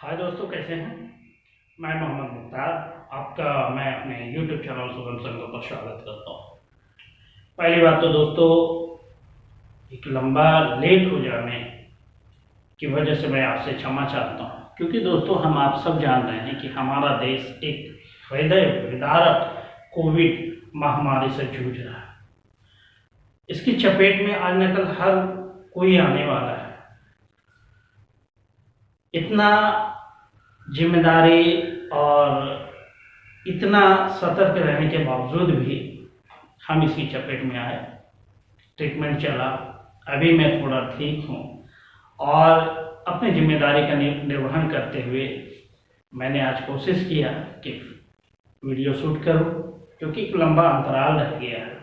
हाय दोस्तों, कैसे हैं। मैं मोहम्मद मुख्तार आपका मैं अपने YouTube चैनल सुगम संगम पर स्वागत करता हूँ। पहली बात तो दोस्तों, एक लंबा लेट हो जाने की वजह से मैं आपसे क्षमा चाहता हूँ, क्योंकि दोस्तों हम आप सब जान रहे हैं कि हमारा देश एक हृदय विदारक कोविड महामारी से जूझ रहा है। इसकी चपेट में आज न कल हर कोई आने वाला है। इतना जिम्मेदारी और इतना सतर्क रहने के बावजूद भी हम इसकी चपेट में आए। ट्रीटमेंट चला, अभी मैं थोड़ा ठीक हूँ और अपनी जिम्मेदारी का निर्वहन करते हुए मैंने आज कोशिश किया कि वीडियो शूट करूँ, क्योंकि एक लंबा अंतराल रह गया है।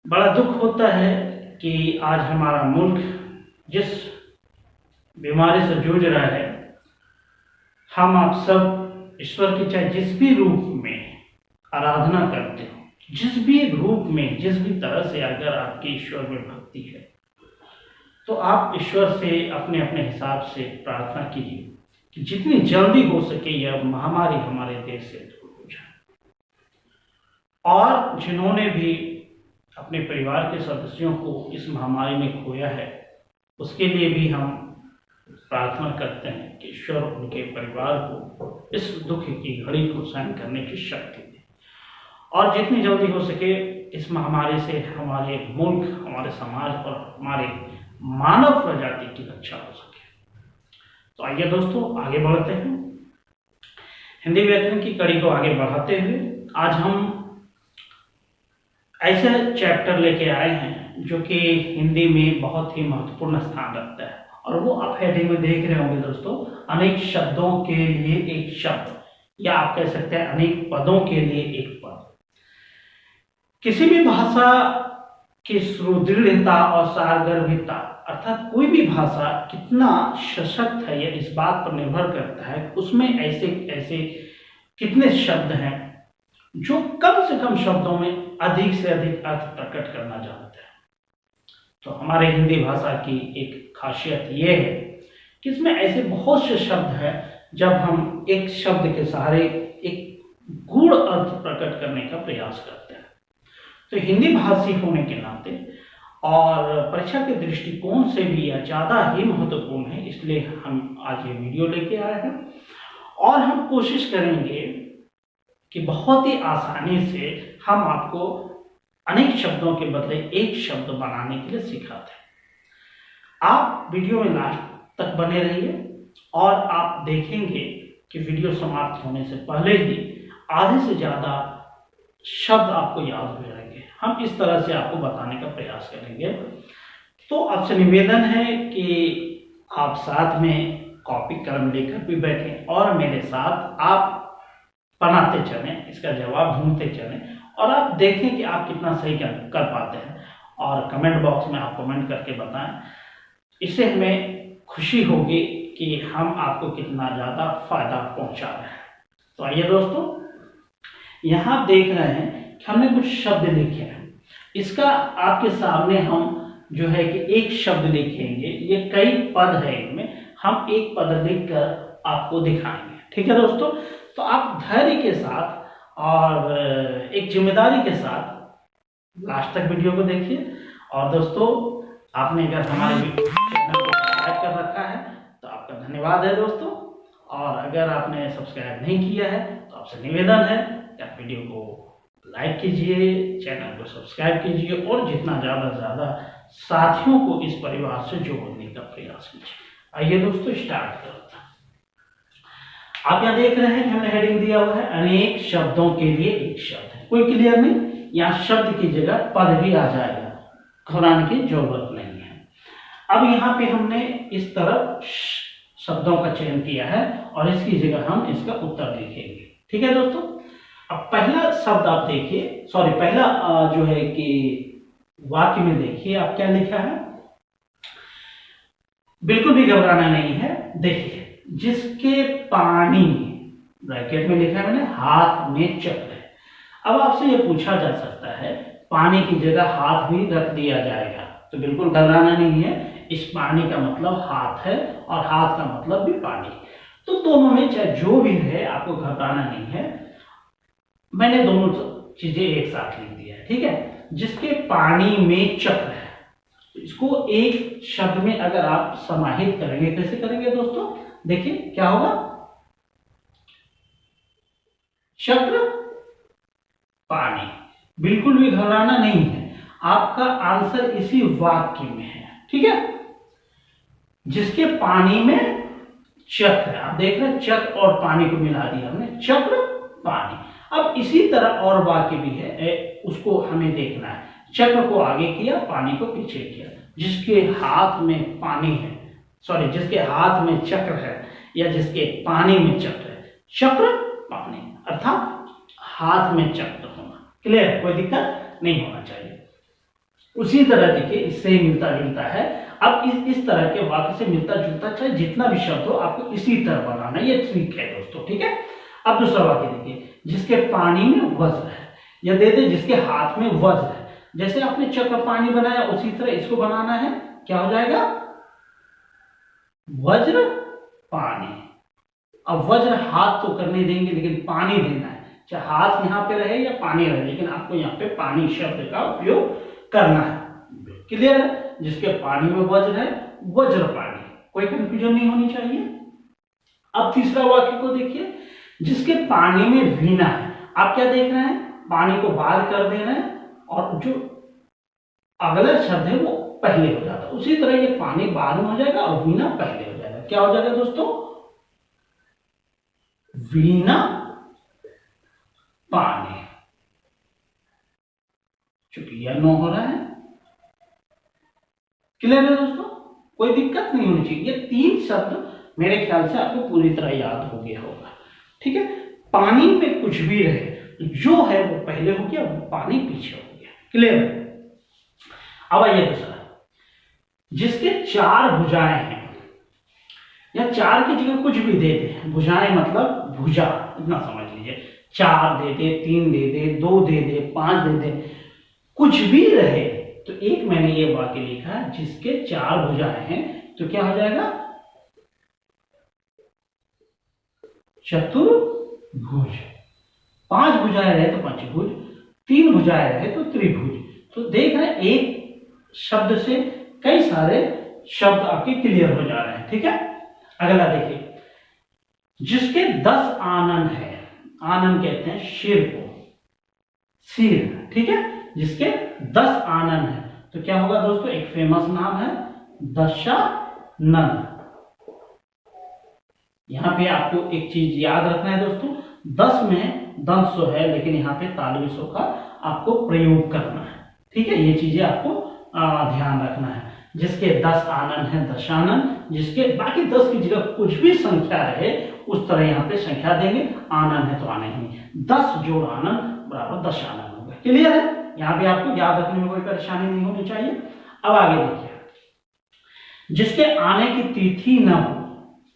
बड़ा दुख होता है कि आज हमारा मुल्क जिस बीमारी से जूझ रहा है, हम आप सब ईश्वर की चाहे जिस भी रूप में आराधना करते हो, जिस भी रूप में, जिस भी तरह से अगर आपकी ईश्वर में भक्ति है, तो आप ईश्वर से अपने अपने हिसाब से प्रार्थना कीजिए कि जितनी जल्दी हो सके यह महामारी हमारे देश से दूर हो जाए। और जिन्होंने भी अपने परिवार के सदस्यों को इस महामारी में खोया है, उसके लिए भी हम प्रार्थना करते हैं कि ईश्वर उनके परिवार को इस दुख की घड़ी को सहन करने की शक्ति दे और जितनी जल्दी हो सके इस महामारी से हमारे मुल्क, हमारे समाज और हमारे मानव प्रजाति की रक्षा हो सके। तो आइए दोस्तों आगे बढ़ते हैं। हिंदी व्याकरण की कड़ी को आगे बढ़ाते हुए आज हम ऐसे चैप्टर लेके आए हैं जो कि हिंदी में बहुत ही महत्वपूर्ण स्थान रखता है, और वो आप हेडिंग में देख रहे होंगे दोस्तों, अनेक शब्दों के लिए एक शब्द, या आप कह सकते हैं अनेक पदों के लिए एक पद। किसी भी भाषा की सुदृढ़ता और सारगर्भिता, अर्थात कोई भी भाषा कितना सशक्त है, यह इस बात पर निर्भर करता है उसमें ऐसे ऐसे कितने शब्द हैं जो कम से कम शब्दों में अधिक से अधिक अर्थ प्रकट करना जानते हैं। तो हमारे हिंदी भाषा की एक खासियत ये है कि इसमें ऐसे बहुत से शब्द हैं जब हम एक शब्द के सहारे एक गूढ़ अर्थ प्रकट करने का प्रयास करते हैं। तो हिंदी भाषी होने के नाते और परीक्षा के दृष्टिकोण से भी यह ज़्यादा ही महत्वपूर्ण है, इसलिए हम आज ये वीडियो लेके आए हैं और हम कोशिश करेंगे कि बहुत ही आसानी से हम आपको अनेक शब्दों के बदले एक शब्द बनाने के लिए सिखाते हैं। आप वीडियो में लास्ट तक बने रहिए और आप देखेंगे कि वीडियो समाप्त होने से पहले ही आधे से ज़्यादा शब्द आपको याद हो जाएंगे। हम इस तरह से आपको बताने का प्रयास करेंगे। तो आपसे निवेदन है कि आप साथ में कॉपी कलम लेकर भी बैठें और मेरे साथ आप बनाते चलें, इसका जवाब ढूंढते चलें और आप देखें कि आप कितना सही कर पाते हैं, और कमेंट बॉक्स में आप कमेंट करके बताएं। इससे हमें खुशी होगी कि हम आपको कितना ज़्यादा फायदा पहुंचा रहे हैं। तो आइए दोस्तों, यहाँ देख रहे हैं कि हमने कुछ शब्द लिखे हैं। इसका आपके सामने हम जो है कि एक शब्द लिखेंगे, ये कई पद है, इनमें हम एक पद लिखकर आपको दिखाएंगे। ठीक है दोस्तों, तो आप धैर्य के साथ और एक जिम्मेदारी के साथ लास्ट तक वीडियो को देखिए। और दोस्तों, आपने अगर हमारे चैनल को सब्सक्राइब कर रखा है तो आपका धन्यवाद है दोस्तों, और अगर आपने सब्सक्राइब नहीं किया है तो आपसे निवेदन है कि आप वीडियो को लाइक कीजिए, चैनल को सब्सक्राइब कीजिए और जितना ज़्यादा से ज़्यादा साथियों को इस परिवार से जोड़ने का प्रयास कीजिए। आइए दोस्तों, स्टार्ट करते हैं। आप यहाँ देख रहे हैं कि हमने हेडिंग दिया हुआ है अनेक शब्दों के लिए एक शब्द है। कोई क्लियर नहीं, यहाँ शब्द की जगह पद भी आ जाएगा, घबराने की जरूरत नहीं है। अब यहाँ पे हमने इस तरह शब्दों का चयन किया है और इसकी जगह हम इसका उत्तर लिखेंगे। ठीक है दोस्तों, अब पहला शब्द आप देखिए, पहला जो है कि वाक्य में देखिए आप क्या लिखा है। बिल्कुल भी घबराना नहीं है। देखिए, जिसके पानी, ब्रैकेट में लिखा है मैंने, हाथ में चक्र है। अब आपसे ये पूछा जा सकता है पानी की जगह हाथ भी रख दिया जाएगा तो बिल्कुल घबराना नहीं है। इस पानी का मतलब हाथ है और हाथ का मतलब भी पानी। तो दोनों में चाहे जो भी है आपको घबराना नहीं है। मैंने दोनों चीजें एक साथ लिख दिया है, ठीक है। जिसके पानी में चक्र है, इसको एक शब्द में अगर आप समाहित करेंगे, कैसे करेंगे दोस्तों? देखिए क्या होगा, चक्र पानी। बिल्कुल भी घबराना नहीं है, आपका आंसर इसी वाक्य में है, ठीक है। जिसके पानी में चक्र है, आप देख रहे हैं चक्र और पानी को मिला दिया हमने, चक्र पानी। अब इसी तरह और वाक्य भी है, उसको हमें देखना है। चक्र को आगे किया, पानी को पीछे किया। जिसके हाथ में पानी है, सॉरी जिसके हाथ में चक्र है या जिसके पानी में चक्र है, चक्र पानी, अर्थात हाथ में चक्र होना। क्लियर? कोई दिक्कत नहीं होना चाहिए। उसी तरह देखिए इससे मिलता जुलता है। अब इस तरह के वाक्य से मिलता जुलता चाहे जितना भी शब्द हो, आपको इसी तरह बनाना, ये ट्रिक है दोस्तों, ठीक है। अब दूसरा वाक्य देखिए, जिसके पानी में वज्र है, या दे दे जिसके हाथ में वज्र है। जैसे आपने चक्र पानी बनाया उसी तरह इसको बनाना है। क्या हो जाएगा? वज्र पानी। अब वज्र हाथ तो करने देंगे लेकिन पानी देना है, चाहे हाथ यहाँ पे रहे या पानी रहे, लेकिन आपको यहाँ पे पानी शब्द का उपयोग करना है। क्लियर है? जिसके पानी में वज्र है, वज्र पानी, कोई कंफ्यूजन नहीं होनी चाहिए। अब तीसरा वाक्य को देखिए, जिसके पानी में वीणा है। आप क्या देख रहे हैं? पानी को बाहर कर देना है और जो अगला शब्द है वो पहले हो जाता है। उसी तरह ये पानी बाद में हो जाएगा और वीणा पहले हो जाएगा। क्या हो जाएगा दोस्तों? वीणा पानी। चूंकि यह नो हो रहा है। क्लियर है दोस्तों? कोई दिक्कत नहीं होनी चाहिए। ये तीन शब्द मेरे ख्याल से आपको पूरी तरह याद हो गया होगा, ठीक है। पानी में कुछ भी रहे, जो है वो पहले हो गया, वो पानी पीछे हो गया। क्लियर? अब आइए दूसरा, जिसके चार भुजाएं हैं, या चार की जगह कुछ भी दे दे, भुजाएं मतलब भुजा, इतना समझ लीजिए। चार दे दे, तीन दे दे, दो दे दे, पांच दे दे, कुछ भी रहे, तो एक मैंने ये वाक्य लिखा, जिसके चार भुजाएं हैं, तो क्या हो जाएगा? चतुर्भुज। पांच भुजाएं रहे तो पंचभुज, तीन भुजाएं रहे तो त्रिभुज। तो देख रहे हैं एक शब्द से कई सारे शब्द आपके क्लियर हो जा रहे हैं, ठीक है। अगला देखिए, जिसके 10 आनन है, आनन कहते हैं सिर को, सिर, ठीक है। जिसके 10 आनन है, तो क्या होगा दोस्तों? एक फेमस नाम है दशानन। यहां पे आपको एक चीज याद रखना है दोस्तों, 10 में दंसो है, लेकिन यहाँ पे तालव्य का आपको प्रयोग करना है, ठीक है। ये चीजें आपको ध्यान रखना है। जिसके 10 आनन है दशानन, जिसके बाकी 10 की जगह कुछ भी संख्या रहे उस तरह यहाँ पे संख्या देंगे। आनन है तो आने ही 10 जोड़ आनन बराबर दशानन होगा। क्लियर है? यहाँ पे आपको याद रखने में कोई परेशानी नहीं होनी चाहिए। अब आगे देखिए, जिसके आने की तिथि न हो,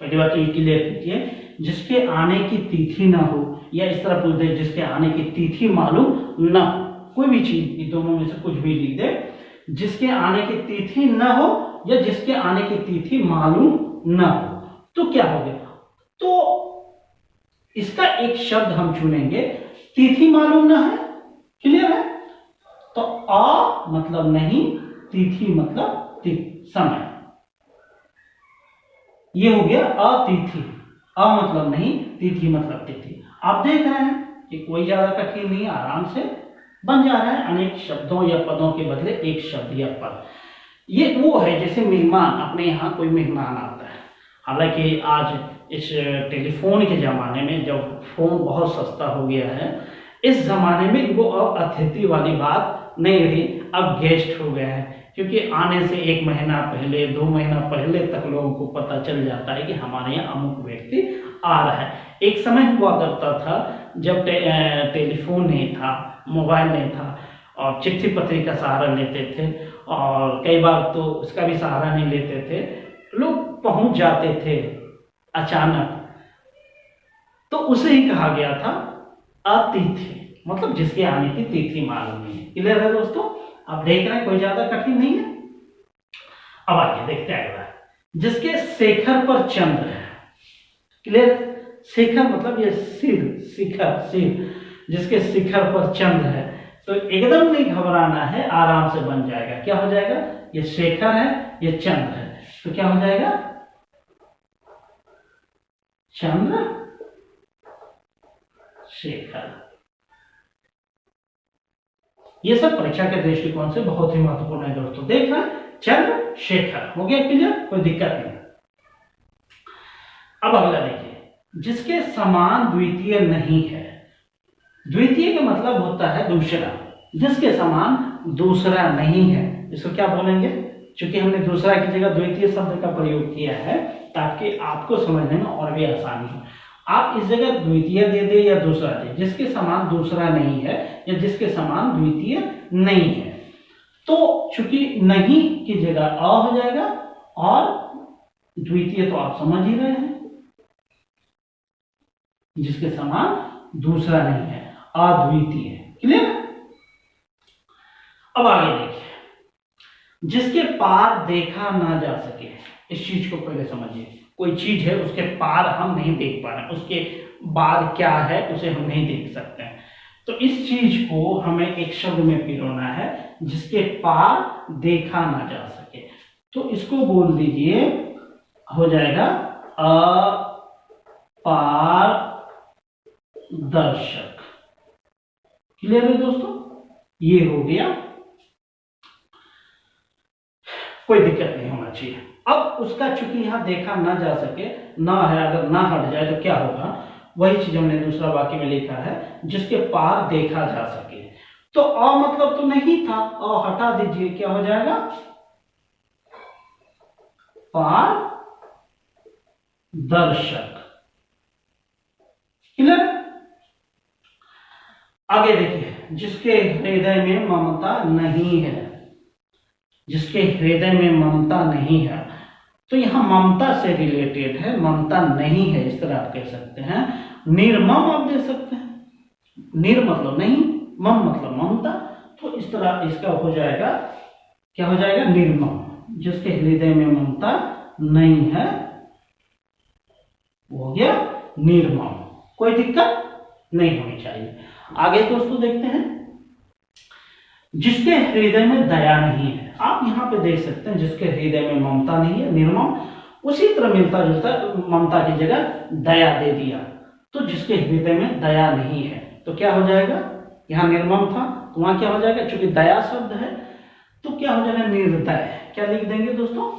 पहली बात तो ये क्लियर कीजिए, जिसके आने की तिथि न हो, या इस तरह पूछ दे जिसके आने की तिथि मालूम न हो, कोई भी चीज, ये दोनों में से कुछ भी लिख दे। जिसके आने की तिथि न हो या जिसके आने की तिथि मालूम न हो, तो क्या हो गया? तो इसका एक शब्द हम चुनेंगे, तिथि मालूम न है। क्लियर है? तो अ मतलब नहीं, तिथि मतलब समय, ये हो गया अतिथि। अ मतलब नहीं, तिथि मतलब तिथि। आप देख रहे हैं कि कोई ज्यादा कठिन नहीं, आराम से बन जा रहा है। अनेक शब्दों या पदों के बदले एक शब्द या पद। ये वो है जैसे मेहमान, अपने यहाँ कोई मेहमान आता है। हालांकि आज इस टेलीफोन के जमाने में जब फोन बहुत सस्ता हो गया है, इस जमाने में वो अब अतिथि वाली बात नहीं रही, अब गेस्ट हो गए हैं। क्योंकि आने से 1 महीना पहले, 2 महीना पहले तक लोगों को पता चल जाता है कि हमारे यहाँ अमुक व्यक्ति आ रहा है। एक समय हुआ करता था जब टेलीफोन नहीं था, मोबाइल नहीं था, और चिट्ठी पत्री का सहारा लेते थे, और कई बार तो उसका भी सहारा नहीं लेते थे, लोग पहुंच जाते थे अचानक, तो उसे ही कहा गया था अतिथि, मतलब जिसके आने की तिथि मालूम नहीं है। क्लियर है दोस्तों? आप देख रहे हैं कोई ज्यादा कठिन नहीं है। अब आइए देखते हैं अगला। जिसके शेखर पर चंद्र है, क्लियर, शेखर मतलब ये सिर, शिखर, सिर, जिसके शिखर पर चंद्र है, तो एकदम नहीं घबराना है, आराम से बन जाएगा। क्या हो जाएगा, ये शेखर है, ये चंद्र है, तो क्या हो जाएगा, चंद्र शेखर। ये सब परीक्षा के दृष्टिकोण से बहुत ही महत्वपूर्ण है दोस्तों। देख रहे हैं, चंद्र शेखर हो गया क्लियर, कोई दिक्कत नहीं। अब अगला देखिए, जिसके समान द्वितीय नहीं है। द्वितीय का मतलब होता है दूसरा, जिसके समान दूसरा नहीं है, इसको क्या बोलेंगे। चूंकि हमने दूसरा की जगह द्वितीय शब्द का प्रयोग किया है ताकि आपको समझने में और भी आसानी हो। आप इस जगह द्वितीय दे दे या दूसरा दे, जिसके समान दूसरा नहीं है या जिसके समान द्वितीय नहीं है, तो चूंकि नहीं की जगह अ हो जाएगा, और द्वितीय तो आप समझ ही रहे हैं, जिसके समान दूसरा नहीं है, अद्वितीय। क्लियर। अब आगे देखिए, जिसके पार देखा ना जा सके। इस चीज को पहले समझिए। कोई चीज है, उसके पार हम नहीं देख पा रहे हैं, उसके बाद क्या है उसे हम नहीं देख सकते हैं, तो इस चीज को हमें एक शब्द में पिरोना है, जिसके पार देखा ना जा सके। तो इसको बोल दीजिए, हो जाएगा अपारदर्शक। क्लियर है दोस्तों, ये हो गया, कोई दिक्कत नहीं होना चाहिए। अब उसका चूंकि यहां देखा ना जा सके, ना है, अगर ना हट जाए तो क्या होगा, वही चीज हमने दूसरा वाक्य में लिखा है, जिसके पार देखा जा सके। तो अ मतलब तो नहीं था, अ हटा दीजिए, क्या हो जाएगा, पारदर्शक। क्लियर। आगे देखिए, जिसके हृदय में ममता नहीं है। जिसके हृदय में ममता नहीं है, तो यहां ममता से रिलेटेड है, ममता नहीं है, इस तरह आप कह सकते हैं। निर्मम आप दे सकते हैं, निर मतलब नहीं, मम मतलब ममता, तो इस तरह इसका हो जाएगा, क्या हो जाएगा, निर्मम। जिसके हृदय में ममता नहीं है वो हो गया निर्मम, कोई दिक्कत नहीं होनी चाहिए। आगे दोस्तों देखते हैं, जिसके हृदय में दया नहीं है। आप यहां पे देख सकते हैं, जिसके हृदय में ममता नहीं है, निर्मम, उसी तरह मिलता जुलता ममता की जगह दया दे दिया, तो जिसके हृदय में दया नहीं है, तो क्या हो जाएगा, यहां निर्मम था तो वहां क्या हो जाएगा, चूंकि दया शब्द है तो क्या हो जाएगा, निर्दय। क्या लिख देंगे दोस्तों,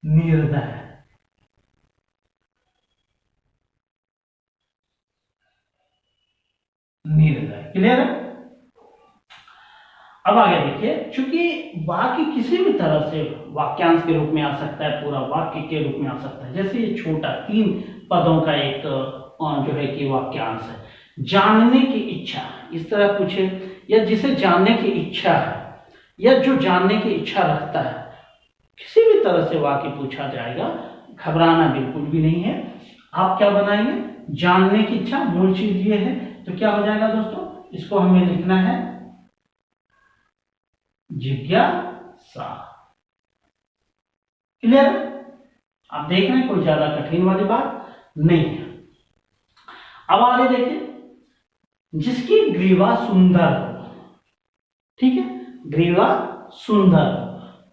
निर्दय। निर्दय। क्लियर है। अब आगे देखिए, चूंकि वाक्य किसी भी तरह से वाक्यांश के रूप में आ सकता है, पूरा वाक्य के रूप में आ सकता है। जैसे ये छोटा 3 पदों का एक जो है कि वाक्यांश है, जानने की इच्छा, इस तरह पूछे, या जिसे जानने की इच्छा है, या जो जानने की इच्छा रखता है, किसी भी तरह से वाक्य पूछा जाएगा, घबराना बिल्कुल भी नहीं है। आप क्या बनाएंगे, जानने की इच्छा, मूल चीज ये है, तो क्या हो जाएगा दोस्तों, इसको हमें लिखना है जिज्ञासा। क्लियर। आप देख रहे हैं, कोई ज्यादा कठिन वाली बात नहीं है। अब आगे देखिए, जिसकी ग्रीवा सुंदर हो। ठीक है, ग्रीवा सुंदर हो,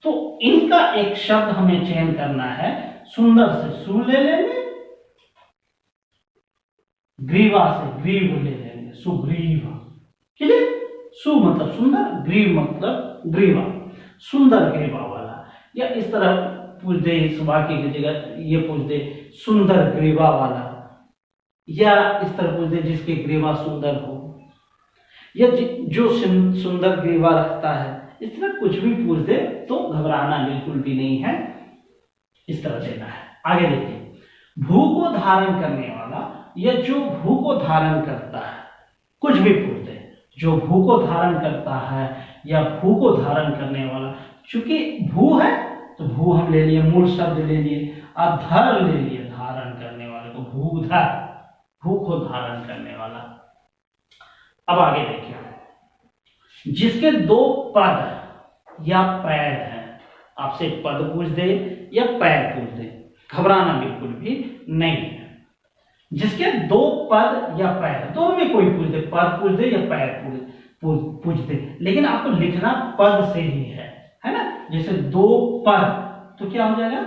तो इनका एक शब्द हमें चयन करना है। सुंदर से सु ले लेंगे, ग्रीवा से ग्रीव ले लेंगे, सुग्रीव। क्लियर। सु मतलब सुंदर, ग्रीव मतलब ग्रीवा, सुंदर ग्रीवा वाला, या इस तरह पूछ दे, इस वाक्य की जगह ये पूछ दे, सुंदर ग्रीवा वाला, या इस तरह पूछ दे, जिसकी ग्रीवा सुंदर हो, या जो सुंदर ग्रीवा रखता है, इस तरह कुछ भी पूछ दे तो घबराना बिल्कुल भी नहीं है, इस तरह देना है। आगे देखिए, भू को धारण करने वाला, या जो भू को धारण करता है, कुछ भी पूछ दे, जो भू को धारण करता है या भू को धारण करने वाला। चूंकि भू है तो भू हम ले लिए, मूल शब्द ले लिए, और धर ले लिए, धारण करने वाले को भूधर, भू को धारण करने वाला। अब आगे देखिए, जिसके 2 पद या पैर हैं, आपसे पद पूछ दे या पैर पूछ दे, घबराना बिल्कुल भी नहीं है। जिसके दो पद या पैर, दोनों में कोई पूछ दे, पद पूछ दे या पैर पूछ दे, लेकिन आपको लिखना पद से ही है ना। जैसे दो पद तो क्या हो जाएगा,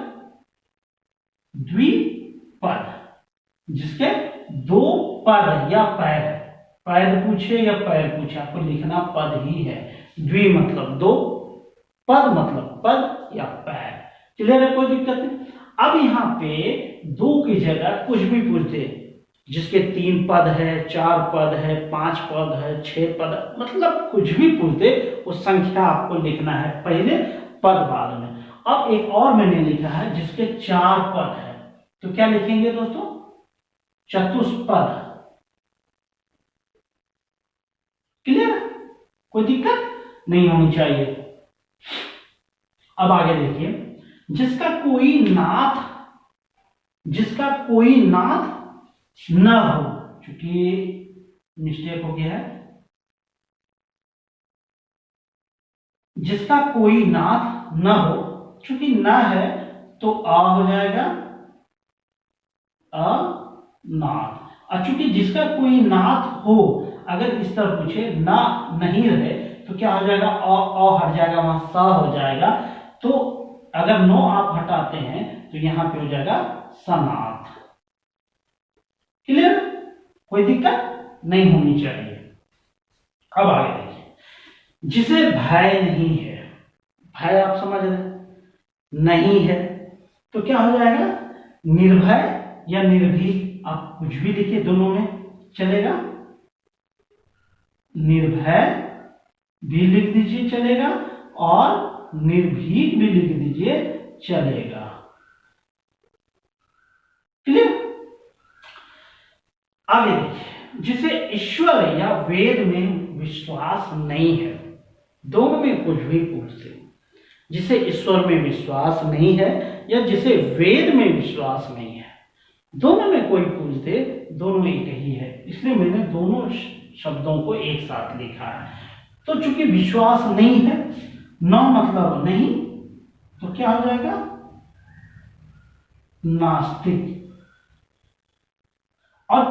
द्विपद। जिसके दो पद या पैर, पैर पूछे या पैर पूछे, आपको लिखना पद ही है। द्वि मतलब दो, पद मतलब पद या पैर। क्लियर है, कोई दिक्कत नहीं। अब यहाँ पे दो की जगह कुछ भी पूछ दे, जिसके 3 पद है, 4 पद है, 5 पद है, 6 पद, मतलब कुछ भी पूछ दे, उस संख्या आपको लिखना है पहले, पद बाद में। अब एक और मैंने लिखा है जिसके 4 पद है, तो क्या लिखेंगे दोस्तों, चतुष्पद। क्लियर, कोई दिक्कत नहीं होनी चाहिए। अब आगे देखिए, जिसका कोई नाथ न हो, क्योंकि मिस्टेक हो गया है, जिसका कोई नाथ न हो, चूंकि न है तो आ हो जाएगा, अनाथ। और चूंकि जिसका कोई नाथ हो, अगर इस तरह पूछे ना नहीं रहे तो क्या हो जाएगा, अ हट जाएगा, वहां सा हो जाएगा। तो अगर नो आप हटाते हैं तो यहां पे हो जाएगा सनाथ। क्लियर, कोई दिक्कत नहीं होनी चाहिए। अब आगे देखिए, जिसे भय नहीं है, भय आप समझ रहे नहीं है, तो क्या हो जाएगा, निर्भय या निर्भीक। आप कुछ भी लिखिए, दोनों में चलेगा। निर्भय भी लिख दीजिए चलेगा, और निर्भीक भी लिख दीजिए चलेगा। क्लियर, आगे देखिए, जिसे ईश्वर या वेद में विश्वास नहीं है, दोनों में कुछ भी पूछते, जिसे ईश्वर में विश्वास नहीं है या जिसे वेद में विश्वास नहीं है, दोनों में कोई पूछ दे, दोनों एक ही है, इसलिए मैंने दोनों शब्दों को एक साथ लिखा है। तो चूंकि विश्वास नहीं है, न मतलब नहीं, तो क्या हो जाएगा, नास्तिक। और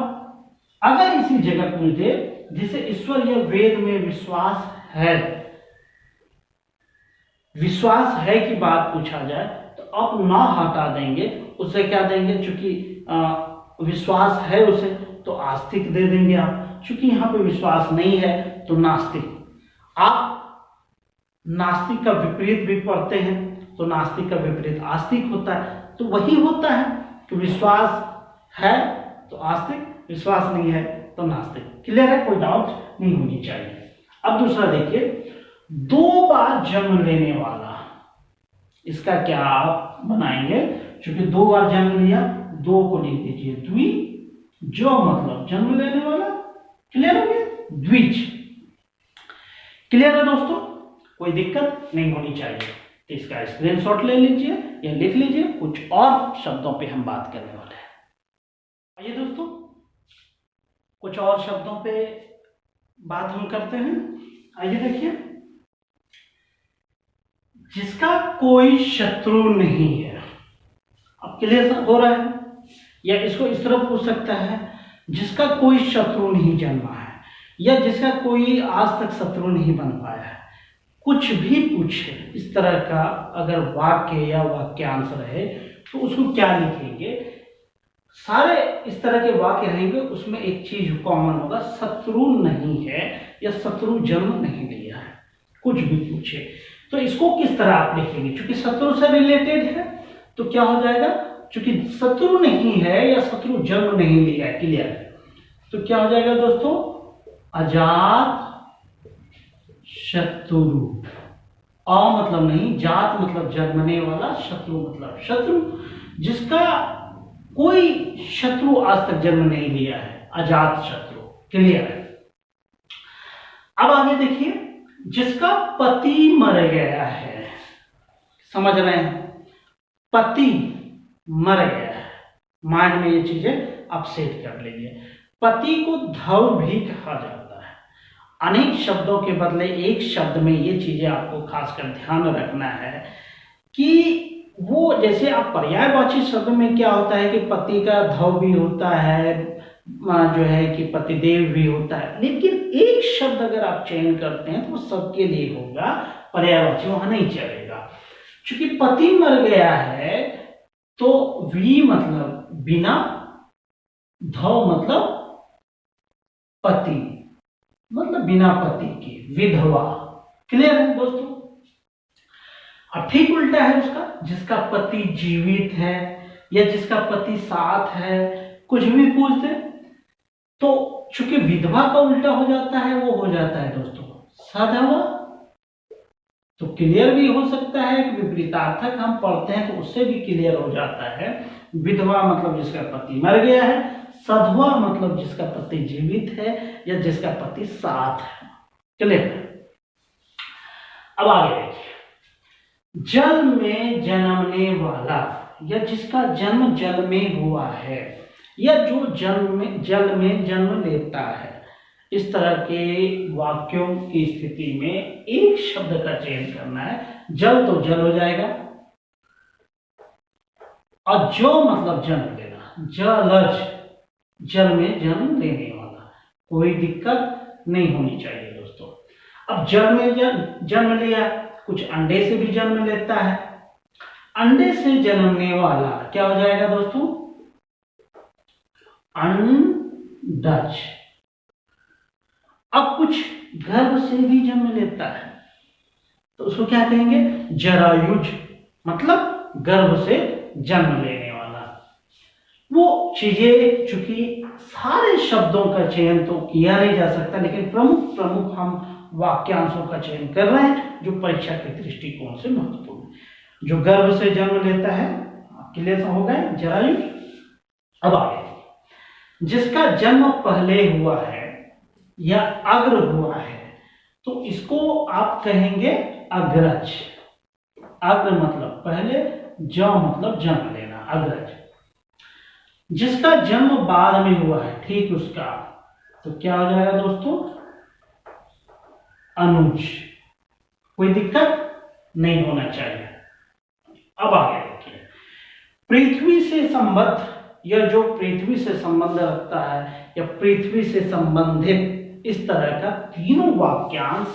अगर इसी जगह पूछ दे, जिसे ईश्वर या वेद में विश्वास है, विश्वास है की बात पूछा जाए तो अब ना हटा देंगे, उसे क्या देंगे, चूंकि विश्वास है उसे, तो आस्तिक दे देंगे आप। चूंकि यहां पे विश्वास नहीं है तो नास्तिक। आप नास्तिक का विपरीत भी पढ़ते हैं, तो नास्तिक का विपरीत आस्तिक होता है, तो वही होता है कि विश्वास है तो आस्तिक, विश्वास नहीं है तो नास्तिक। क्लियर है, कोई डाउट नहीं होनी चाहिए। अब दूसरा देखिए, 2 बार जन्म लेने वाला, इसका क्या आप बनाएंगे, क्योंकि 2 बार जन्म लिया, 2 को लिख दीजिए द्वि, जो मतलब जन्म लेने वाला। क्लियर हो गया, द्विज। क्लियर है दोस्तों, कोई दिक्कत नहीं होनी चाहिए। इसका स्क्रीनशॉट ले लीजिए या लिख लीजिए, कुछ और शब्दों पे हम बात करने वाले हैं। आइए दोस्तों, कुछ और शब्दों पे बात हम करते हैं। आइए देखिए, जिसका कोई शत्रु नहीं है, अब क्लियर हो रहा है, या इसको इस तरह पूछ सकता है, जिसका कोई शत्रु नहीं जन्मा है, या जिसका कोई आज तक शत्रु नहीं बन पाया है। कुछ भी पूछे इस तरह का अगर वाक्य या वाक्यांश रहे तो उसको क्या लिखेंगे, सारे इस तरह के वाक्य रहेंगे, उसमें एक चीज कॉमन होगा, शत्रु नहीं है या शत्रु जन्म नहीं लिया है। कुछ भी पूछे तो इसको किस तरह आप लिखेंगे, क्योंकि शत्रु से रिलेटेड है तो क्या हो जाएगा, क्योंकि शत्रु नहीं है या शत्रु जन्म नहीं लिया है। क्लियर है, तो क्या हो जाएगा दोस्तों, अजात शत्रु। अ मतलब नहीं, जात मतलब जन्मने वाला, शत्रु मतलब शत्रु, जिसका कोई शत्रु आज तक जन्म नहीं लिया है, अजात शत्रु। क्लियर है। अब आगे देखिए, जिसका पति मर गया है, समझ रहे हैं, पति मर गया है, माइंड में ये चीजें आप सेट कर लीजिए। पति को धव भी कहा जाता है। अनेक शब्दों के बदले एक शब्द में ये चीजें आपको खासकर ध्यान रखना है कि वो जैसे आप पर्यायवाची शब्द में क्या होता है कि पति का धव भी होता है, जो है कि पतिदेव भी होता है, लेकिन एक शब्द अगर आप चयन करते हैं तो वो सबके लिए होगा, पर्यायवाची वहां नहीं चलेगा। क्योंकि पति मर गया है तो वी मतलब बिना, धव मतलब पति, मतलब बिना पति के, विधवा। क्लियर है दोस्तों? अब ठीक उल्टा है उसका, जिसका पति जीवित है या जिसका पति साथ है, कुछ भी पूछते तो चूंकि विधवा का उल्टा हो जाता है, वो हो जाता है दोस्तों सधवा। तो क्लियर भी हो सकता है कि विपरीतार्थक हम पढ़ते हैं तो उससे भी क्लियर हो जाता है। विधवा मतलब जिसका पति मर गया है, सधवा मतलब जिसका पति जीवित है या जिसका पति साथ है। क्लियर? अब आगे देखिए, जल में जन्मने वाला या जिसका जन्म जल में हुआ है या जो जल में जन्म लेता है, इस तरह के वाक्यों की स्थिति में एक शब्द का चयन करना है। जल तो जल हो जाएगा, और जो मतलब जन्म लेना, जलज, जल में जन्म लेने वाला, कोई दिक्कत नहीं होनी चाहिए दोस्तों। अब जल में जन्म लिया, कुछ अंडे से भी जन्म लेता है, अंडे से जन्मने वाला क्या हो जाएगा दोस्तों? अंडज। अब कुछ गर्भ से भी जन्म लेता है तो उसको क्या कहेंगे? जरायुज, मतलब गर्भ से जन्म लेने वाला। वो चीजें, चूंकि सारे शब्दों का चयन तो किया नहीं जा सकता, लेकिन प्रमुख प्रमुख हम वाक्यांशों का चयन कर रहे हैं जो परीक्षा के दृष्टिकोण से महत्वपूर्ण है। जो गर्भ से जन्म लेता है, क्लियर हो गए, जरायुज। अब आगे, जिसका जन्म पहले हुआ है या अग्र हुआ है तो इसको आप कहेंगे अग्रज। अग्र मतलब पहले, ज मतलब जन्म लेना, अग्रज। जिसका जन्म बाद में हुआ है, ठीक उसका, तो क्या हो जाएगा दोस्तों? अनुज। कोई दिक्कत नहीं होना चाहिए। अब आगे देखिए, पृथ्वी से संबद्ध या जो पृथ्वी से संबंध रखता है या पृथ्वी से संबंधित, इस तरह का तीनों वाक्यांश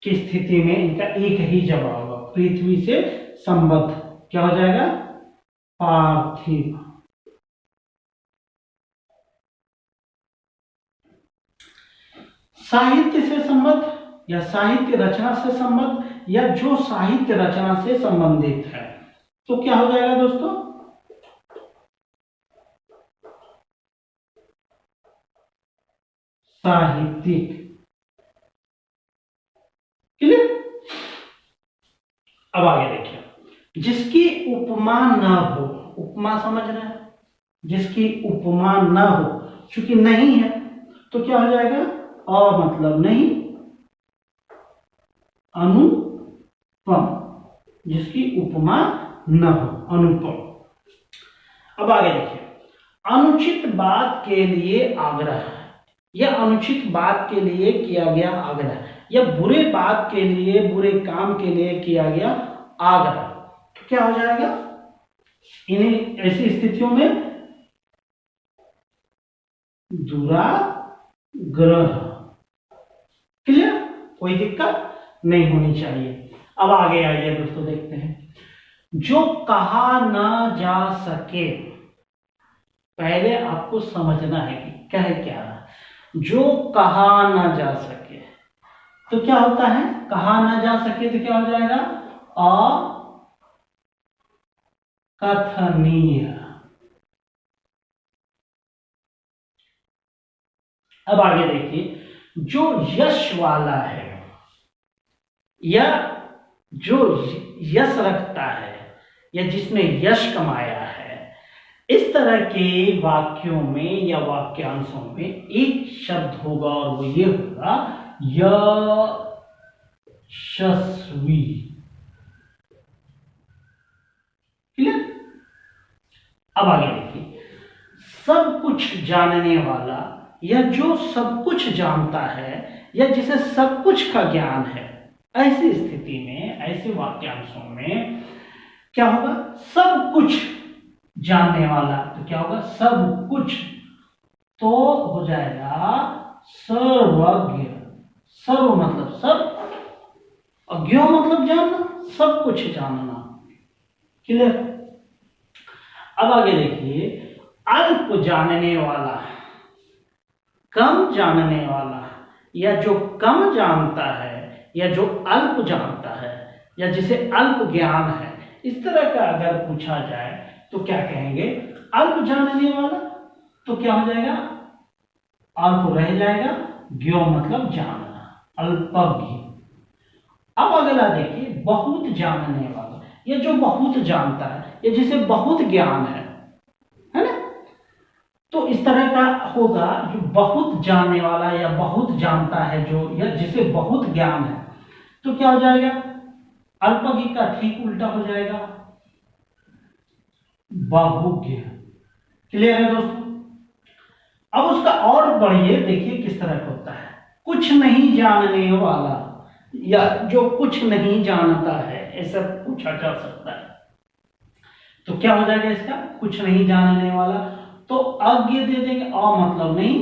की स्थिति में इनका एक ही जवाब होगा। पृथ्वी से संबद्ध क्या हो जाएगा? पार्थिव। साहित्य से संबद्ध या साहित्य रचना से संबद्ध या जो साहित्य रचना से संबंधित है तो क्या हो जाएगा दोस्तों? साहित्यिक। क्लियर? अब आगे देखिए, जिसकी उपमा न हो, उपमा समझ रहे हैं, जिसकी उपमा न हो, चूंकि नहीं है तो क्या हो जाएगा? अ मतलब नहीं, अनुपम, जिसकी उपमा न हो, अनुपम। अब आगे देखिए, अनुचित बात के लिए आग्रह या अनुचित बात के लिए किया गया आग्रह या बुरे बात के लिए, बुरे काम के लिए किया गया आग्रह, तो क्या हो जाएगा? इन्हीं ऐसी स्थितियों में दुराग्रह। क्लियर? कोई दिक्कत नहीं होनी चाहिए। अब आगे आइए दोस्तों, देखते हैं, जो कहा ना जा सके, पहले आपको समझना है कि कह क्या रहा। जो कहा ना जा सके तो क्या होता है? कहा ना जा सके तो क्या हो जाएगा? अकथनीय। अब आगे देखिए, जो यश वाला है या जो यश रखता है या जिसने यश कमाया है, इस तरह के वाक्यों में या वाक्यांशों में एक शब्द होगा और वो ये होगा यशस्वी। क्लियर? अब आगे देखिए, सब कुछ जानने वाला या जो सब कुछ जानता है या जिसे सब कुछ का ज्ञान है, ऐसी स्थिति में, ऐसे वाक्यांशों में क्या होगा, सब कुछ जानने वाला। तो क्या होगा, सब कुछ, तो हो जाएगा सर्वज्ञ। सर्व मतलब सब, और ज्ञ मतलब जानना, सब कुछ जानना। क्लियर। अब आगे देखिए, अल्प जानने वाला, कम जानने वाला, या जो कम जानता है, या जो अल्प जानता है, या जिसे अल्प ज्ञान है, इस तरह का अगर पूछा जाए तो क्या कहेंगे, अल्प जानने वाला। तो क्या हो जाएगा, अल्प रह जाएगा, ज्ञ मतलब जानना, अल्पज्ञ। अब अगला देखिए, बहुत जानने वाला, या जो बहुत जानता है, या जिसे बहुत ज्ञान है ना। तो इस तरह का होगा, जो बहुत जानने वाला या बहुत जानता है, जो या जिसे बहुत ज्ञान है, तो क्या हो जाएगा, अल्पज्ञ का ठीक उल्टा हो जाएगा, बहुज्ञ। क्लियर है दोस्तों। अब उसका और बढ़िए, देखिए किस तरह का होता है, कुछ नहीं जानने वाला, या जो कुछ नहीं जानता है, ऐसा पूछा जा सकता है। तो क्या हो जाएगा इसका, कुछ नहीं जानने वाला, तो अज्ञ दे देंगे, अ मतलब नहीं,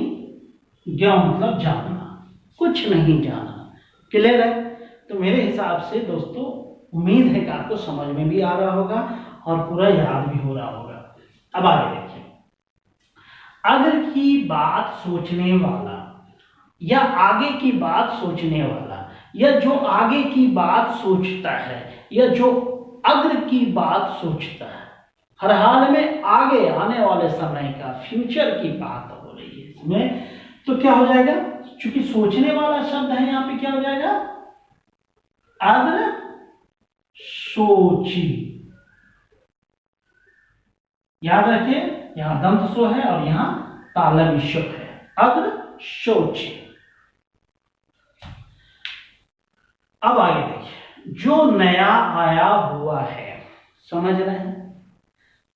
ज्ञ मतलब जानना, कुछ नहीं जानना। क्लियर है। तो मेरे हिसाब से दोस्तों, उम्मीद है कि आपको समझ में भी आ रहा होगा और पूरा याद भी हो रहा होगा। अब आगे देखिए, अगर की बात सोचने वाला, या आगे की बात सोचने वाला, या जो आगे की बात सोचता है, या जो अग्र की बात सोचता है, हर हाल में आगे आने वाले समय का, फ्यूचर की बात हो रही है इसमें। तो क्या हो जाएगा, चूंकि सोचने वाला शब्द है, यहां पे क्या हो जाएगा, अग्र सोची। याद रखिए, यहां दंत सो है और यहां तालव्य शुभ है, अग्र सोची। अब आगे देखिए, जो नया आया हुआ है, समझ रहे हैं,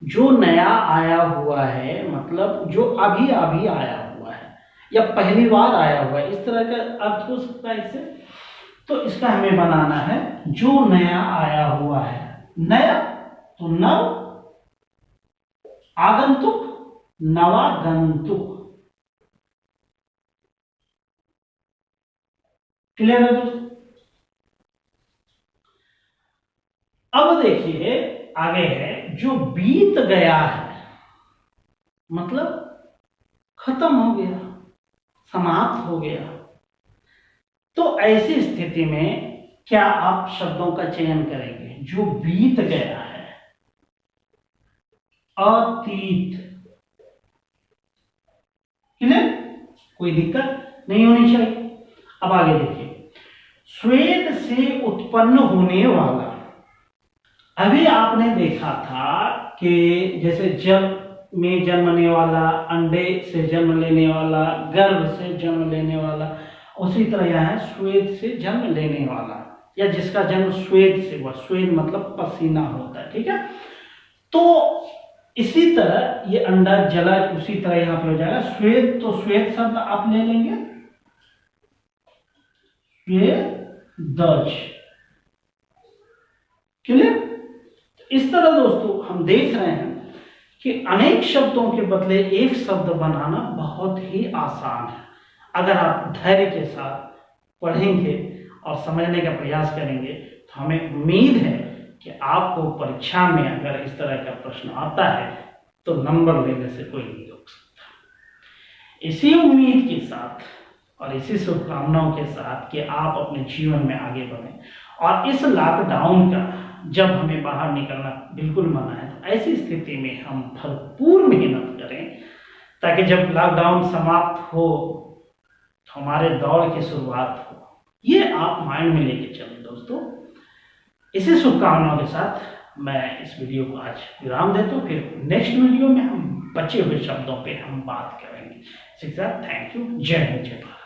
जो नया आया हुआ है मतलब जो अभी अभी आया हुआ है, या पहली बार आया हुआ है, इस तरह का अर्थ हो सकता है इससे। तो इसका हमें बनाना है, जो नया आया हुआ है, नया तो नव, आगंतुक, नवागंतुक। क्लियर है दोस्तों। अब देखिए आगे है, जो बीत गया है, मतलब खत्म हो गया, समाप्त हो गया। तो ऐसी स्थिति में क्या आप शब्दों का चयन करेंगे, जो बीत गया है, अतीत। क्लियर, कोई दिक्कत नहीं होनी चाहिए। अब आगे देखिए, स्वेद से उत्पन्न होने वाला, अभी आपने देखा था कि जैसे जल में जन्मने वाला, अंडे से जन्म लेने वाला, गर्भ से जन्म लेने वाला, उसी तरह यह है स्वेद से जन्म लेने वाला, या जिसका जन्म स्वेद से हुआ, स्वेद मतलब पसीना होता है, ठीक है। तो इसी तरह ये अंडा जला, उसी तरह यहां पे हो जाएगा स्वेद। तो स्वेद शब्द आप ले लेंगे, स्वेदज। क्लियर। इस तरह दोस्तों हम देख रहे हैं कि अनेक शब्दों के बदले एक शब्द बनाना बहुत ही आसान है, अगर आप धैर्य के साथ पढ़ेंगे और समझने का प्रयास करेंगे। तो हमें उम्मीद है कि आपको परीक्षा में अगर इस तरह का प्रश्न आता है तो नंबर लेने से कोई नहीं रोक सकता। इसी उम्मीद के साथ और इसी शुभकामनाओं के साथ कि आप अपने जीवन में आगे बढ़ें, और इस लॉकडाउन का जब हमें बाहर निकलना बिल्कुल मना है, तो ऐसी स्थिति में हम भरपूर मेहनत करें, ताकि जब लॉकडाउन समाप्त हो तो हमारे दौड़ की शुरुआत हो। ये आप माइंड में लेके चलें दोस्तों। इसी शुभकामनाओं के साथ मैं इस वीडियो को आज विराम देता हूँ। फिर नेक्स्ट वीडियो में हम बचे हुए शब्दों पे हम बात करेंगे। Thank you. जय हिंद, जय भारत।